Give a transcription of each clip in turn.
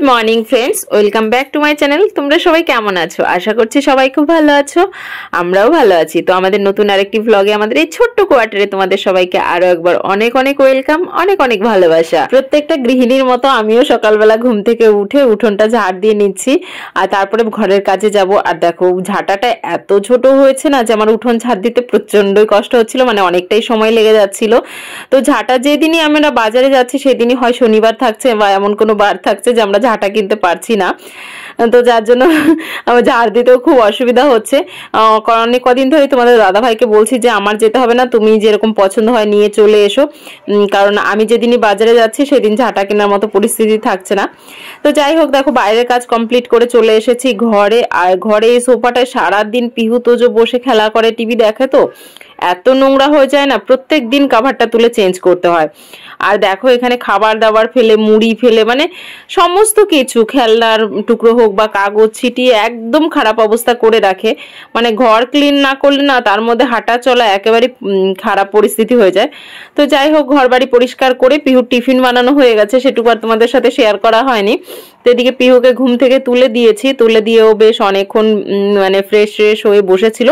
Morning friends, welcome back to my channel. তোমরা সবাই কেমন আছো? আশা করছি সবাই খুব ভালো আছো, আমরাও ভালো আছি। তো আমাদের নতুন আরেকটি ভ্লগে আমাদের এই ছোট্ট কোয়ার্টারে তোমাদের সবাইকে আরো একবার অনেক অনেক ওয়েলকাম, অনেক অনেক ভালোবাসা। প্রত্যেকটা গৃহিণীর মতো আমিও সকালবেলা ঘুম থেকে উঠে উঠোনটা ঝাড় দিয়ে নিচ্ছি, আর তারপরে ঘরের কাজে যাব। আর দেখো ঝাঁটাটা এত ছোট হয়েছে না যে আমার উঠোন ঝাড় দিতে প্রচন্ডই কষ্ট হচ্ছিল, মানে অনেকটাই সময় লেগে যাচ্ছিল। তো ঝাঁটা যেদিনই আমরা বাজারে যাচ্ছি সেদিনই হয় শনিবার থাকছে বা এমন কোনো বার থাকছে যে আমরা ঝাঁটা কিনতে পারছি না, তো যার জন্য আমার ঝাড় দিতেও খুব অসুবিধা হচ্ছে। কারণ অনেক কদিন ধরে তোমাদের দাদা ভাইকে বলছি যে আমার যেতে হবে না, তুমি যেরকম পছন্দ হয় নিয়ে চলে এসো, কারণ আমি যেদিনই বাজারে যাচ্ছি সেদিন ঝাঁটা কেনার মতো পরিস্থিতি থাকছে না। তো যাই হোক, দেখো বাইরের কাজ কমপ্লিট করে চলে এসেছি ঘরে। আর ঘরে এই সোফাটায় সারাদিন পিহু তোজো বসে খেলা করে, টিভি দেখে, তো এত নোংরা হয়ে যায় না, প্রত্যেক দিন কাভারটা তুলে চেঞ্জ করতে হয়। আর দেখো এখানে খাবার দাবার ফেলে, মুড়ি ফেলে, মানে সমস্ত কিছু, খেলনার টুকরো হোক বা কাগজ ছিটিয়ে একদম খারাপ অবস্থা করে রাখে। মানে ঘর ক্লিন না করলে না তার মধ্যে হাঁটা চলা একেবারে খারাপ পরিস্থিতি হয়ে যায়। তো যাই হোক, ঘর বাড়ি পরিষ্কার করে পিহুর টিফিন বানানো হয়ে গেছে, সেটুকু আর তোমাদের সাথে শেয়ার করা হয়নি। তো এদিকে পিহুকে ঘুম থেকে তুলে দিয়েছি, তুলে দিয়েও বেশ অনেকক্ষণ মানে ফ্রেশ হয়ে বসেছিল।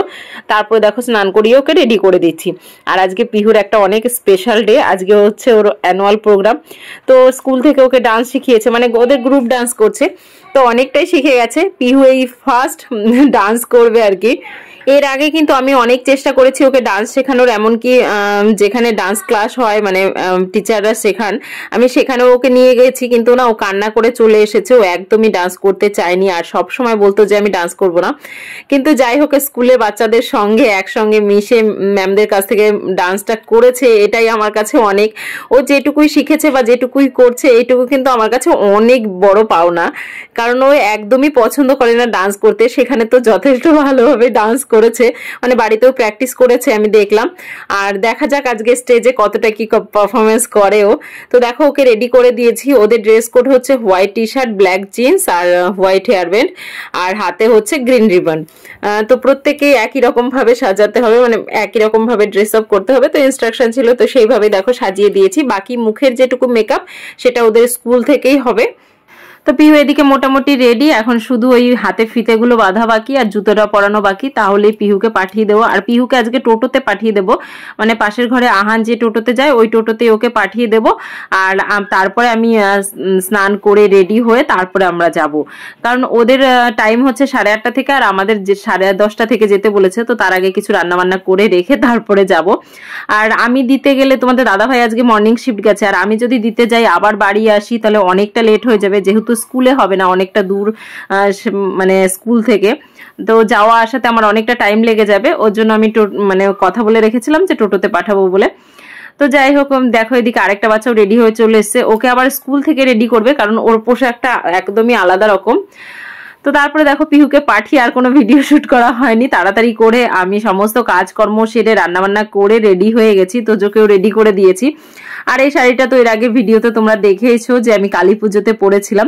তারপরে দেখো স্নান করিয়ে ওকে রেডি করে দিচ্ছি। আর আজকে পিহুর একটা অনেক স্পেশাল ডে, আজকে হচ্ছে ওর অ্যানুয়াল প্রোগ্রাম। তো স্কুল থেকে ওকে ডান্স শিখিয়েছে, মানে ওদের গ্রুপ ডান্স করছে, তো অনেকটাই শিখে গেছে। পিহু এই ফার্স্ট ডান্স করবে আর কি। এর আগে কিন্তু আমি অনেক চেষ্টা করেছি ওকে ডান্স শেখানোর, এমনকি যেখানে ডান্স ক্লাস হয়, মানে টিচাররা শেখান, আমি সেখানেও ওকে নিয়ে গেছি, কিন্তু না ও কান্না করে চলে এসেছে, ও একদমই ডান্স করতে চায়নি। আর সব সময় বলতো যে আমি ডান্স করব না। কিন্তু যাই হোক, স্কুলে বাচ্চাদের সঙ্গে একসঙ্গে মিশে ম্যামদের কাছ থেকে ডান্সটা করেছে, এটাই আমার কাছে অনেক। ও যেটুকুই শিখেছে বা যেটুকুই করছে এইটুকু কিন্তু আমার কাছে অনেক বড় পাওনা, কারণ ও একদমই পছন্দ করে না ডান্স করতে। সেখানে তো যথেষ্ট ভালোভাবে ডান্স করেছে, মানে বাড়িতেও প্র্যাকটিস করেছে আমি দেখলাম। আর দেখা যাক আজকে স্টেজে কতটা কি পারফরমেন্স করে ও। তো দেখো ওকে রেডি করে দিয়েছি। ওদের ড্রেস কোড হচ্ছে white T shirt, black jeans আর হোয়াইট হেয়ার ব্যান্ড, আর হাতে হচ্ছে গ্রিন রিবন। তো প্রত্যেকেই একই রকম ভাবে সাজাতে হবে, মানে একই রকম ভাবে ড্রেস আপ করতে হবে। তো ইনস্ট্রাকশন ছিল, তো সেইভাবে দেখো সাজিয়ে দিয়েছি। বাকি মুখের যেটুকু মেকআপ সেটা ওদের স্কুল থেকেই হবে। তো পিহু এদিকে মোটামুটি রেডি, এখন শুধু ওই হাতে ফিতেগুলো বাঁধা বাকি আর জুতোটা পরানো বাকি, তাহলেই পিহুকে পাঠিয়ে দেবো। আর পিহুকে আজকে টোটোতে পাঠিয়ে দেবো, মানে পাশের ঘরে আহান যে টোটোতে যায় ওই টোটোতে ওকে পাঠিয়ে দেবো। আর তারপরে আমি স্নান করে রেডি হয়ে তারপরে আমরা যাব, কারণ ওদের টাইম হচ্ছে 8:30 থেকে, আর আমাদের যে 10:30 থেকে যেতে বলেছে। তো তার আগে কিছু রান্না বান্না করে রেখে তারপরে যাব। আর আমি দিতে গেলে, তোমাদের দাদাভাই আজকে মর্নিং শিফট গেছে, আর আমি যদি দিতে যাই আবার বাড়ি আসি তাহলে অনেকটা লেট হয়ে যাবে, যেহেতু স্কুলে হবে না, অনেকটা দূর মানে স্কুল থেকে। তো যাওয়া আসাতে আমার অনেকটা টাইম লেগে যাবে, ওর জন্য আমি মানে কথা বলে রেখেছিলাম যে টোটোতে পাঠাবো বলে। তো যাই হোক, দেখো এদিকে আরেকটা বাচ্চাও রেডি হয়ে চলে এসছে, ওকে আবার স্কুল থেকে রেডি করবে, কারণ ওর পোশাকটা একদমই আলাদা রকম। তো তারপরে দেখো পিহুকে পাঠিয়ে আর কোনো ভিডিও শুট করা হয়নি, তাড়াতাড়ি করে আমি সমস্ত কাজকর্ম সেরে রান্নাবান্না করে রেডি হয়ে গেছি, তোজোকেও রেডি করে দিয়েছি। আর এই শাড়িটা তো এর আগে ভিডিওতে তোমরা দেখেইছো যে আমি কালী পুজোতে পরেছিলাম।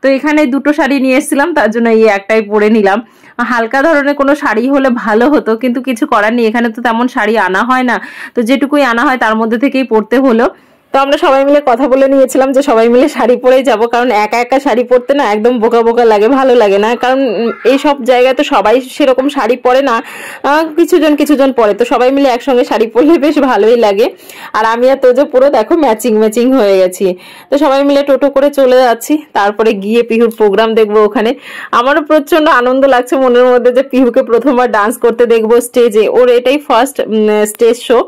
তো এখানে দুটো শাড়ি নিয়ে এসেছিলাম, তার জন্য এই একটাই পরে নিলাম। হালকা ধরনের কোনো শাড়ি হলে ভালো হতো, কিন্তু কিছু করার নেই, এখানে তো তেমন শাড়ি আনা হয় না, তো যেটুকুই আনা হয় তার মধ্যে থেকেই পরতে হলো। তো আমরা সবাই মিলে কথা বলে নিয়েছিলাম যে সবাই মিলে শাড়ি পরেই যাব, কারণ একা একা শাড়ি পরতে না একদম বোকা বোকা লাগে, ভালো লাগে না। কারণ এই সব জায়গায় তো সবাই সেরকম শাড়ি পরে না, কিছুজন পরে, তো সবাই মিলে একসঙ্গে শাড়ি পরলে বেশ ভালোই লাগে। আর আমি আর তোজো পুরো দেখো ম্যাচিং হয়ে গেছি। তো সবাই মিলে টোটো করে চলে যাচ্ছি, তারপরে গিয়ে পিহুর প্রোগ্রাম দেখবো ওখানে। আমারও প্রচন্ড আনন্দ লাগছে মনের মধ্যে যে পিহুকে প্রথমবার ডান্স করতে দেখবো স্টেজে, ওর এটাই ফার্স্ট স্টেজ শো,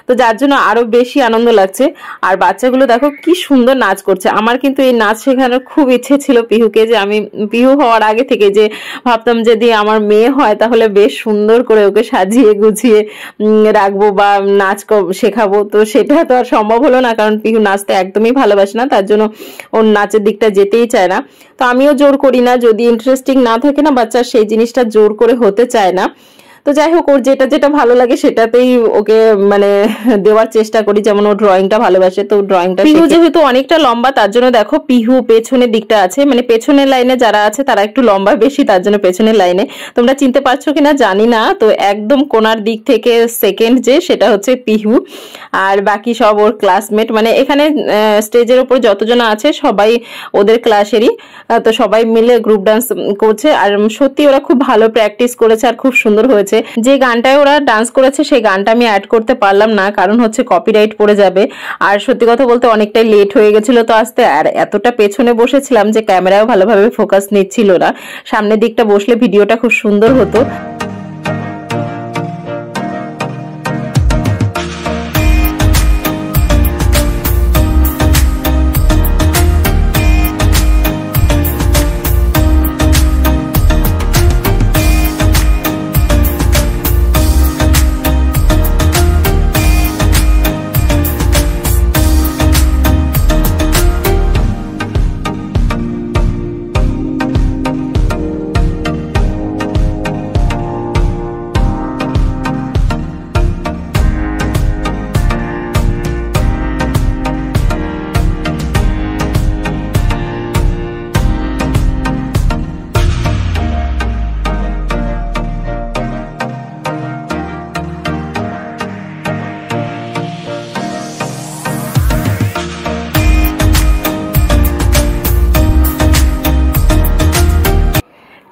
তো যার জন্য আরো বেশি আনন্দ লাগছে। আর বাচ্চাগুলো দেখো কি সুন্দর নাচ করছে। আমার কিন্তু এই নাচ শেখানোর খুব ইচ্ছে ছিল পিহুকে, যে আমি পিহু হওয়ার আগে থেকে যে ভাবতাম যদি আমার মেয়ে হয় তাহলে বেশ সুন্দর করে ওকে সাজিয়ে গুছিয়ে রাখবো বা নাচ শেখাবো। তো সেটা তো আর সম্ভব হলো না, কারণ পিহু নাচতে একদমই ভালোবাসে না, তার জন্য ওর নাচের দিকটা যেতেই চায় না। তো আমিও জোর করি না, যদি ইন্টারেস্টিং না থাকে না বাচ্চার, সেই জিনিসটা জোর করে হতে চায় না। তো যাই হোক, ওর যেটা যেটা ভালো লাগে সেটাতেই ওকে মানে দেওয়ার চেষ্টা করি। যেমন ও ড্রয়িংটা ভালোবাসে, তো ড্রয়িংটা পিহু যেহেতু অনেকটা লম্বা তার জন্য দেখো পিহু পেছনের দিকটা আছে, মানে পেছনের লাইনে যারা আছে তারা একটু লম্বা বেশি, তার জন্য পেছনের লাইনে। তোমরা চিনতে পারছো কিনা জানি না, তো একদম কোনার দিক থেকে সেকেন্ড যে সেটা হচ্ছে পিহু, আর বাকি সব ওর ক্লাসমেট। মানে এখানে স্টেজের উপর যতজন আছে সবাই ওদের ক্লাসেরই, তো সবাই মিলে গ্রুপ ডান্স করছে। আর সত্যি ওরা খুব ভালো প্র্যাকটিস করেছে আর খুব সুন্দর হয়েছে। যে গানটায় ওরা ডান্স করেছে সেই গানটা আমি অ্যাড করতে পারলাম না, কারণ হচ্ছে কপিরাইট পড়ে যাবে। আর সত্যি কথা বলতে অনেকটাই লেট হয়ে গেছিল তো আসতে, আর এতটা পেছনে বসেছিলাম যে ক্যামেরাও ভালোভাবে ফোকাস নিচ্ছিল না। সামনের দিকটা বসলে ভিডিওটা খুব সুন্দর হতো।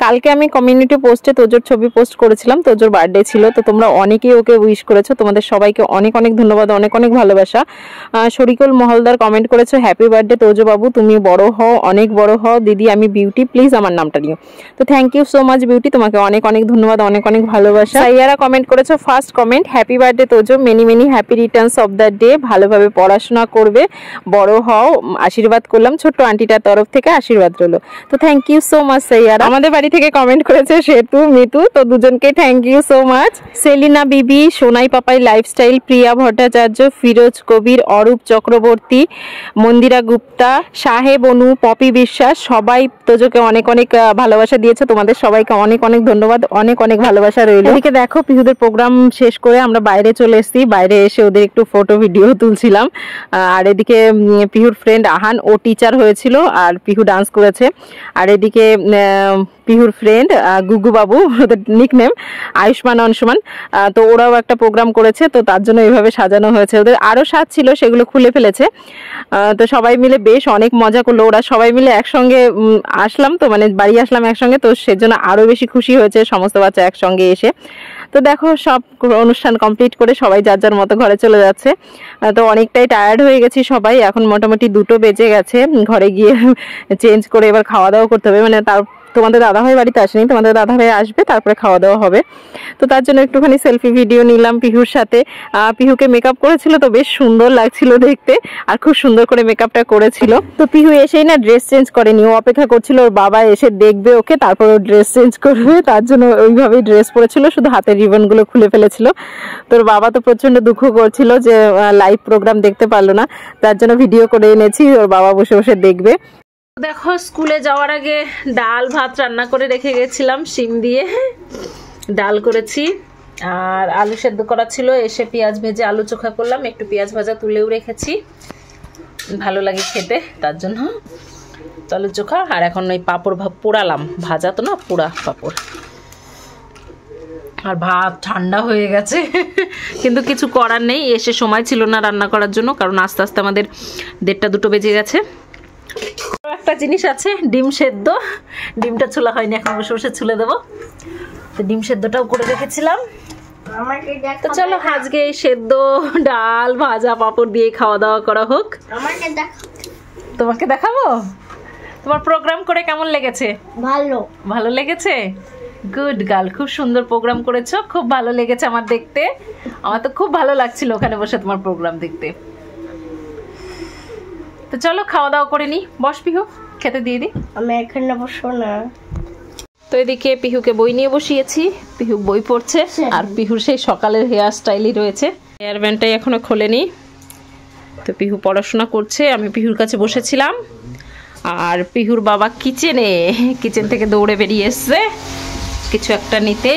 কালকে আমি কমিউনিটি পোস্টে তোজোর ছবি পোস্ট করেছিলাম, তোজোর বার্থডে ছিল, তো তোমরা অনেকেই ওকে উইশ করেছো। তোমাদের সবাইকে অনেক অনেক ধন্যবাদ, অনেক অনেক ভালোবাসা। শরিকুল মহলদার কমেন্ট করেছো, হ্যাপি বার্থডে তোজো বাবু, তুমি বড় হও, অনেক বড় হও দিদি, আমি বিউটি, প্লিজ আমার নামটা নিও। তো thank you so much beauty, তোমাকে অনেক অনেক ধন্যবাদ, অনেক অনেক ভালোবাসা। সাইয়ারা কমেন্ট করেছো, first comment, happy birthday Tojo, many many happy returns of the day, ভালোভাবে পড়াশোনা করবে, বড় হও, আশীর্বাদ করলাম, ছোট্ট আন্টিটার তরফ থেকে আশীর্বাদ রইলো। তো thank you so much Saiyara. আমাদের বাড়ি থেকে কমেন্ট করেছে সেতু মিতু, তো দুজনকে thank you so much. Selina Bibi, Sonai Papai lifestyle, Priya Bhattacharya, Firoz Kabir, Arup Chakraborty, Mandira Gupta, Saheb Anu, poppy বিশ্বাস, সবাই তোজোকে অনেক অনেক ভালোবাসা দিয়েছে। তোমাদের সবাইকে অনেক অনেক ধন্যবাদ, অনেক অনেক ভালোবাসা রইল। এদিকে দেখো পিহুদের প্রোগ্রাম শেষ করে আমরা বাইরে চলে এসেছি, বাইরে এসে ওদের একটু ফটো ভিডিও তুলছিলাম। আর এদিকে পিহুর ফ্রেন্ড আহান, ও টিচার হয়েছিল আর পিহু ডান্স করেছে। আর এদিকে পিহুর ফ্রেন্ড গুগু বাবু, ওদের নিকনেম আয়ুষ্মান অংশমান, তো ওরাও একটা প্রোগ্রাম করেছে, তো তার জন্য এইভাবে সাজানো হয়েছে। ওদের আরও সাজ ছিল, সেগুলো খুলে ফেলেছে। তো সবাই মিলে বেশ অনেক মজা করলো, ওরা সবাই মিলে একসঙ্গে আসলাম, তো মানে বাড়ি আসলাম একসঙ্গে, তো সেজন্য আরও বেশি খুশি হয়েছে সমস্ত বাচ্চা একসঙ্গে এসে। তো দেখো সব অনুষ্ঠান কমপ্লিট করে সবাই যার যার মতো ঘরে চলে যাচ্ছে। তো অনেকটাই টায়ার্ড হয়ে গেছি সবাই, এখন মোটামুটি 2টো বেজে গেছে, ঘরে গিয়ে চেঞ্জ করে এবার খাওয়া দাওয়া করতে হবে। মানে তার তোমাদের দাদাভাই বাড়িতে আসেনি, তোমাদের দাদাভাই আসবে, তারপরে খাওয়া দাওয়া হবে। তো তার জন্য একটুখানি সেলফি ভিডিও নিলাম পিহুর সাথে। পিহুকে মেকআপ করেছিল, তো বেশ সুন্দর লাগছিল দেখতে, আর খুব সুন্দর করে মেকআপটা করেছিল। তো পিহু এসেই না ড্রেস চেঞ্জ করেনি, ও অপেক্ষা করছিল ওর বাবা এসে দেখবে ওকে, তারপর ও ড্রেস চেঞ্জ করবে, তার জন্য ওইভাবেই ড্রেস পরেছিল, শুধু হাতের রিবনগুলো খুলে ফেলেছিল। তোর বাবা তো প্রচন্ড দুঃখ করছিল যে লাইভ প্রোগ্রাম দেখতে পারলো না, তার জন্য ভিডিও করে এনেছি, ওর বাবা বসে বসে দেখবে। দেখো স্কুলে যাওয়ার আগে ডাল ভাত রান্না করে রেখে গেছিলাম, শিম দিয়ে ডাল করেছি, আর আলু সেদ্ধ করা ছিল, এসে পেঁয়াজ ভেজে আলু চোখা করলাম, একটু পেঁয়াজ ভাজা তুলেও রেখেছি, ভালো লাগে খেতে তার জন্য। আলু চোখা, আর এখন ওই পাঁপড় পোড়ালাম, ভাজা তো না, পোড়া পাঁপড়। আর ভাত ঠান্ডা হয়ে গেছে কিন্তু কিছু করার নেই, এসে সময় ছিল না রান্না করার জন্য, কারণ আস্তে আস্তে আমাদের 1:30-2টো বেজে গেছে। একটা জিনিস আছে, ডিম সেদ্ধ, ডিমটা ছোলা হয়নি, এখন বসে বসে ছুলে দেবো। তো ডিম সেদ্ধটাও করে রেখেছিলাম। তো চলো আজকে এই সেদ্ধ ডাল ভাজা পাঁপড় দিয়ে খাওয়া দাওয়া করা হোক। তোমাকে দেখাবো তোমার প্রোগ্রাম করে কেমন লেগেছে? ভালো। ভালো লেগেছে? গুড গার্ল, খুব সুন্দর প্রোগ্রাম করেছো, খুব ভালো লেগেছে আমার দেখতে। আমার তো খুব ভালো লাগছিল ওখানে বসে তোমার প্রোগ্রাম দেখতে। তো চলো খাওয়া দাওয়া করে নি, বস পিহু, খেতে দিয়ে দি। আমি এখানে বসবো না। তো এদিকে পিহুকে বই নিয়ে বসিয়েছি, পিহু বই পড়ছে, আর পিহুর সেই সকালের হেয়ার স্টাইলই রয়েছে, হেয়ার ব্যান্ডটাই এখনো খোলেনি। তো পিহু পড়াশোনা করছে, আমি পিহুর কাছে বসেছিলাম, আর পিহুর বাবা কিচেন থেকে দৌড়ে বেরিয়ে এসছে কিছু একটা নিতে।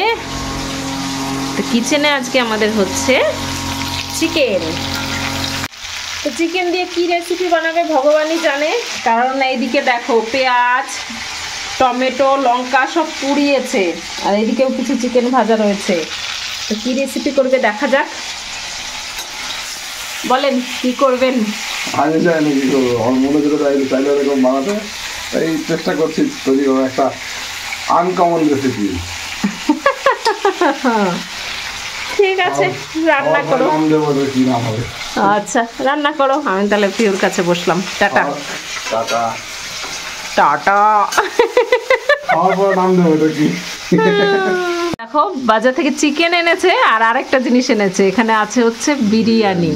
তো কিচেনে আজকে আমাদের হচ্ছে চিকেন। তো চিকেন দিয়ে কি রেসিপি বানাবে ভগবানই জানে, কারণ এইদিকে দেখো পেঁয়াজ টমেটো লঙ্কা সব পুড়িয়েছে, আর এইদিকেও কিছু চিকেন ভাজা রয়েছে। তো কি রেসিপি করবে দেখা যাক, বলেন কি করবেন। আমি জানি কি করবো, আমার মনে করে চাইলে এরকম বানাতে, এই চেষ্টা করছি তৈরি করার একটা আনকমন রেসিপি। ঠিক আছে রান্না করো। নাম দেবো কি নাম হবে? আচ্ছা রান্না করো, আমি তাহলে পিওর কাছে বসলাম। Tata tata tata. খাওয়ার পর নাম দেবো এটা কি? দেখো বাজার থেকে চিকেন এনেছে আর আরেকটা জিনিস এনেছে, এখানে আছে হচ্ছে বিরিয়ানি।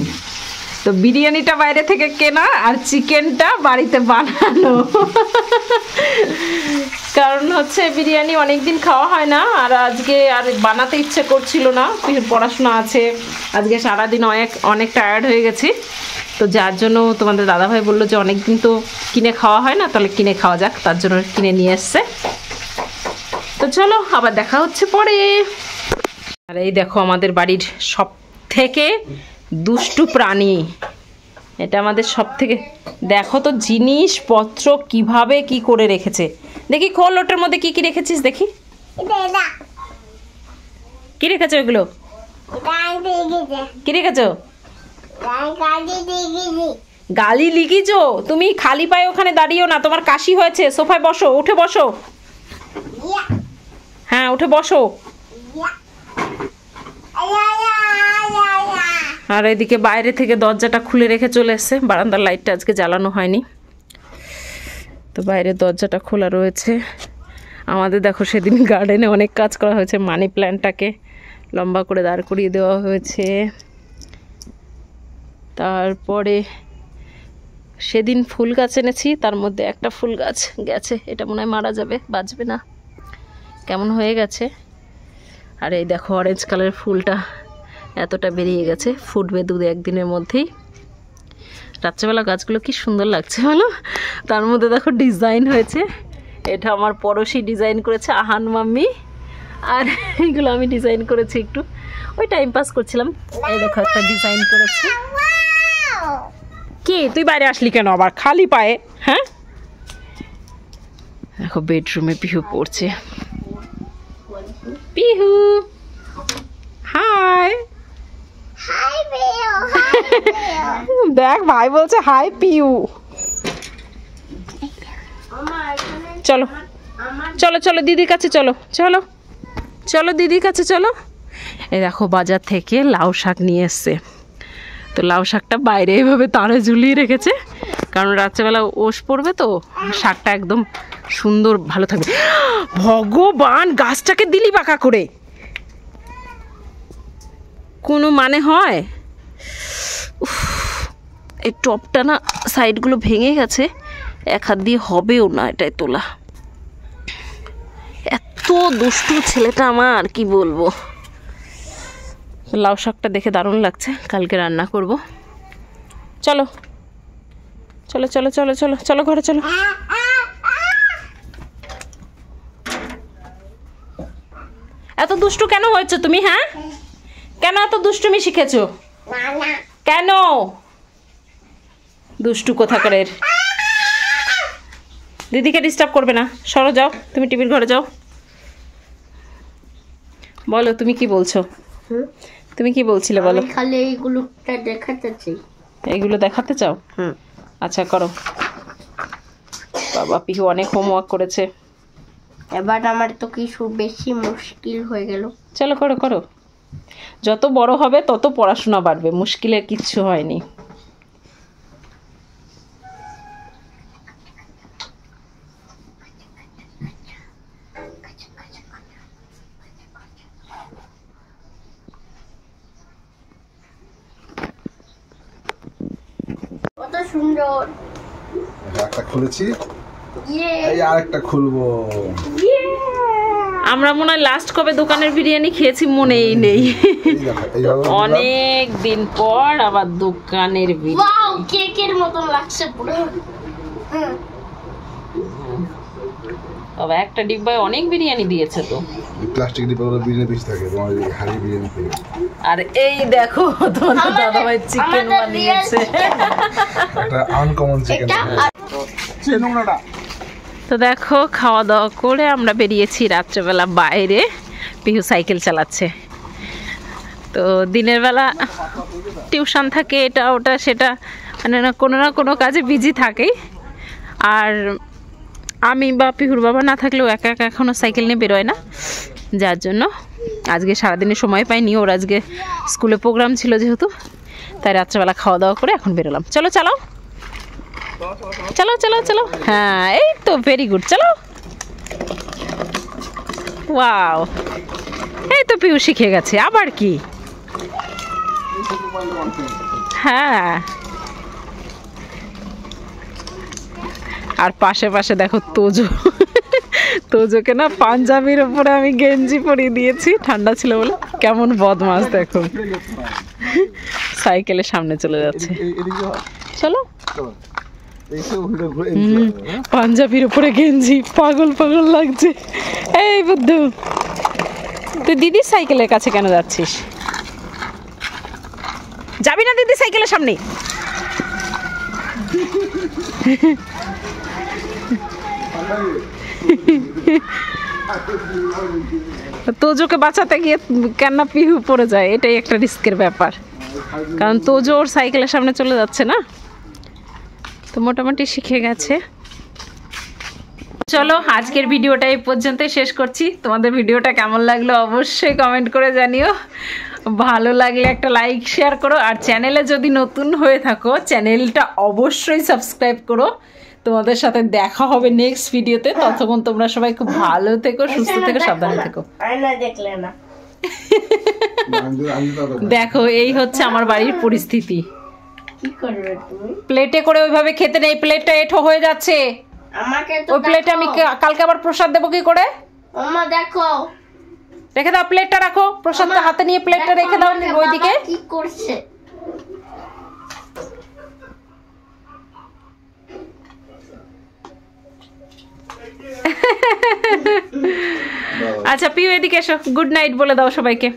তো বিরিয়ানিটা বাইরে থেকে কেনা আর চিকেনটা বাড়িতে বানানো। কারণ হচ্ছে বিরিয়ানি অনেকদিন খাওয়া হয় না, আর আজকে আর বানাতে ইচ্ছে করছিল না, পড়াশোনা আছে আজকে সারাদিন, অনেক টায়ার্ড হয়ে গেছি। তো যার জন্য তোমাদের দাদাভাই বললো যে অনেকদিন তো কিনে খাওয়া হয় না, তাহলে কিনে খাওয়া যাক, তার জন্য কিনে নিয়ে এসছে। তো চলো আবার দেখা হচ্ছে পরে। আর এই দেখো আমাদের বাড়ির সব থেকে দুষ্টু প্রাণী, এটা আমাদের সব থেকে, দেখো তো জিনিসপত্র কিভাবে কি করে রেখেছে। দেখি খোল, ওটার মধ্যে কি কি রেখেছিস দেখি, কি রেখেছো এগুলো, কি রেখেছো? গালি লিখিছো তুমি, খালি পায়ে ওখানে দাঁড়িয়েও না, তোমার কাশি হয়েছে, সোফায় বসো, উঠে বসো। হ্যাঁ উঠে বসো। আর এদিকে বাইরে থেকে দরজাটা খুলে রেখে চলে এসছে, বারান্দার লাইটটা আজকে জ্বালানো হয়নি, তো বাইরের দরজাটা খোলা রয়েছে। আমাদের দেখো সেদিন গার্ডেনে অনেক কাজ করা হয়েছে, মানি প্ল্যান্টটাকে লম্বা করে দাঁড় করিয়ে দেওয়া হয়েছে। তারপরে সেদিন ফুল গাছ এনেছি, তার মধ্যে একটা ফুল গাছ গেছে, এটা মনে হয় মারা যাবে, বাঁচবে না, কেমন হয়ে গেছে। আর এই দেখো অরেঞ্জ কালারের ফুলটা এতটা বেরিয়ে গেছে, ফুটবে 2-1 দিনের মধ্যেই। রাত্রেবেলা গাছগুলো কি সুন্দর লাগছে বলো, তার মধ্যে দেখো ডিজাইন হয়েছে, এটা আমার পড়োশি ডিজাইন করেছে, আহান মাম্মি, আর এইগুলো আমি ডিজাইন করেছি, একটু ওই টাইম পাস করছিলাম। এই দেখো একটা ডিজাইন করেছি। কি তুই বাইরে আসলি কেন আবার খালি পায়ে? হ্যাঁ দেখো বেডরুমে পিহু পড়ছে। পিহু হাই, দেখ ভাই বলছে হাই পিউ। চলো চলো চলো দিদির কাছে চলো, চলো চলো দিদির কাছে চলো। এই দেখো বাজার থেকে লাউ শাক নিয়ে এসছে, তো লাউ শাকটা বাইরে এভাবে তারে ঝুলিয়ে রেখেছে, কারণ রাত্রেবেলা ওষ পড়বে, তো শাকটা একদম সুন্দর ভালো থাকবে। ভগবান গাছটাকে দিলি বাঁকা করে, কোনো মানে হয়? এই টপটা না সাইডগুলো ভেঙে গেছে, এক হাত দিয়ে হবেও না এটাই তোলা। এত দুষ্টু ছেলেটা আমার, কি বলবো। লাউ শাকটা দেখে দারুণ লাগছে, কালকে রান্না করব। চলো চলো চলো চলো চলো চলো ঘরে চলো। এত দুষ্টু কেন হয়েছে তুমি? হ্যাঁ কেন এত দুষ্টুমি শিখেছো? কেন দুষ্টু কোথাকারের? দিদিকে ডিস্টার্ব করবে না, সরো যাও, তুমি টিভির ঘরে যাও। বলো তুমি কি বলছো, তুমি কি বলছিলে বলো। খালি এইগুলোটা দেখাতে চাই। এইগুলো দেখাতে চাও? আচ্ছা করো। বাবা পিহু অনেক হোমওয়ার্ক করেছে, এবার আমার তো কিছু বেশি মুশকিল হয়ে গেল। চলো করো করো, যত বড় হবে তত পড়াশোনা বাড়বে, মুশকিলের কিচ্ছু হয়নি। কত সুন্দর। একটা খুলেছি, এই আরেকটা খুলবো। আমরা মনে হয় লাস্ট কবে দোকানের বিরিয়ানি খেয়েছি মনেই নেই, অনেক দিন পর আবার দোকানের বিরিয়ানি। ওয়াও কেকের মতন লাগছে পুরো। বাবা একটা ডিব্বায় অনেক বিরিয়ানি দিয়েছে তো। প্লাস্টিক ডিব্বাগুলো বিরিয়ানি পিস থাকে, তোমার হাড়ি বিরিয়ানি থাকে। আর এই দেখো তোমাদের দাদাভাই চিকেন বানিয়েছে, একটা আনকমন চিকেন। তো দেখো খাওয়া দাওয়া করে আমরা বেরিয়েছি রাত্রেবেলা বাইরে। পিহু সাইকেল চালাচ্ছে। তো দিনের বেলা টিউশন থাকে, এটা ওটা সেটা, মানে না কোনো কাজে বিজি থাকেই। আর আমি বা পিহুর বাবা না থাকলেও একা একা এখনও সাইকেল নিয়ে বেরোয় না, যার জন্য আজকে সারাদিনে সময় পাইনি। ওর আজকে স্কুলে প্রোগ্রাম ছিল যেহেতু, তাই রাত্রেবেলা খাওয়া দাওয়া করে এখন বেরোলাম। চলো চালাও চলো চলো চলো। হ্যাঁ এই তো ভেরি গুড, চলো। ওয়াও, এই তো পিউ শিখে গেছে। আবার কি? হ্যাঁ, আর পাশে পাশে দেখো তোজো। তোজোকে না পাঞ্জাবির উপরে আমি গেঞ্জি পরিয়ে দিয়েছি, ঠান্ডা ছিল বলে। কেমন বদমাস দেখো, সাইকেলের সামনে চলে যাচ্ছে। চলো। পাঞ্জাবির উপরে গেঞ্জি, পাগল পাগল লাগছে। এই বুদ্ধু, তুই দিদির সাইকেলের কাছে কেন যাচ্ছিস? যাবি না দিদি সাইকেলের সামনে? তোজোকে বাঁচাতে গিয়ে কেন পিহু পড়ে যায়, এটাই একটা রিস্কের ব্যাপার। কারণ তোজো ওর সাইকেলের সামনে চলে যাচ্ছে না, তো মোটামুটি শিখে গেছে। চলো আজকের ভিডিওটা এই পর্যন্তই শেষ করছি। তোমাদের ভিডিওটা কেমন লাগলো অবশ্যই কমেন্ট করে জানিও। ভালো লাগলে একটা লাইক শেয়ার করো, আর চ্যানেলে যদি নতুন হয়ে থাকো চ্যানেলটা অবশ্যই সাবস্ক্রাইব করো। তোমাদের সাথে দেখা হবে নেক্সট ভিডিওতে। ততক্ষণ তোমরা সবাই খুব ভালো থেকো, সুস্থ থেকো, সাবধানে থেকো। দেখো এই হচ্ছে আমার বাড়ির পরিস্থিতি। কি করবে তুমি? প্লেটে করে ওইভাবে খেতে নেই, প্লেটটা এঁঠো হয়ে যাচ্ছে। আমাকে তো ওই প্লেটে আমি কালকে আবার প্রসাদ দেবো কি করে? ওমা দেখো, রেখে দাও প্লেটটা, রাখো প্রসাদটা হাতে নিয়ে প্লেটটা রেখে দাও ওইদিকে। কি করছে? আচ্ছা পিউ এদিকে এসো, গুড নাইট বলে দাও সবাইকে।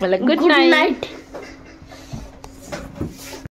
বলে গুড নাইট।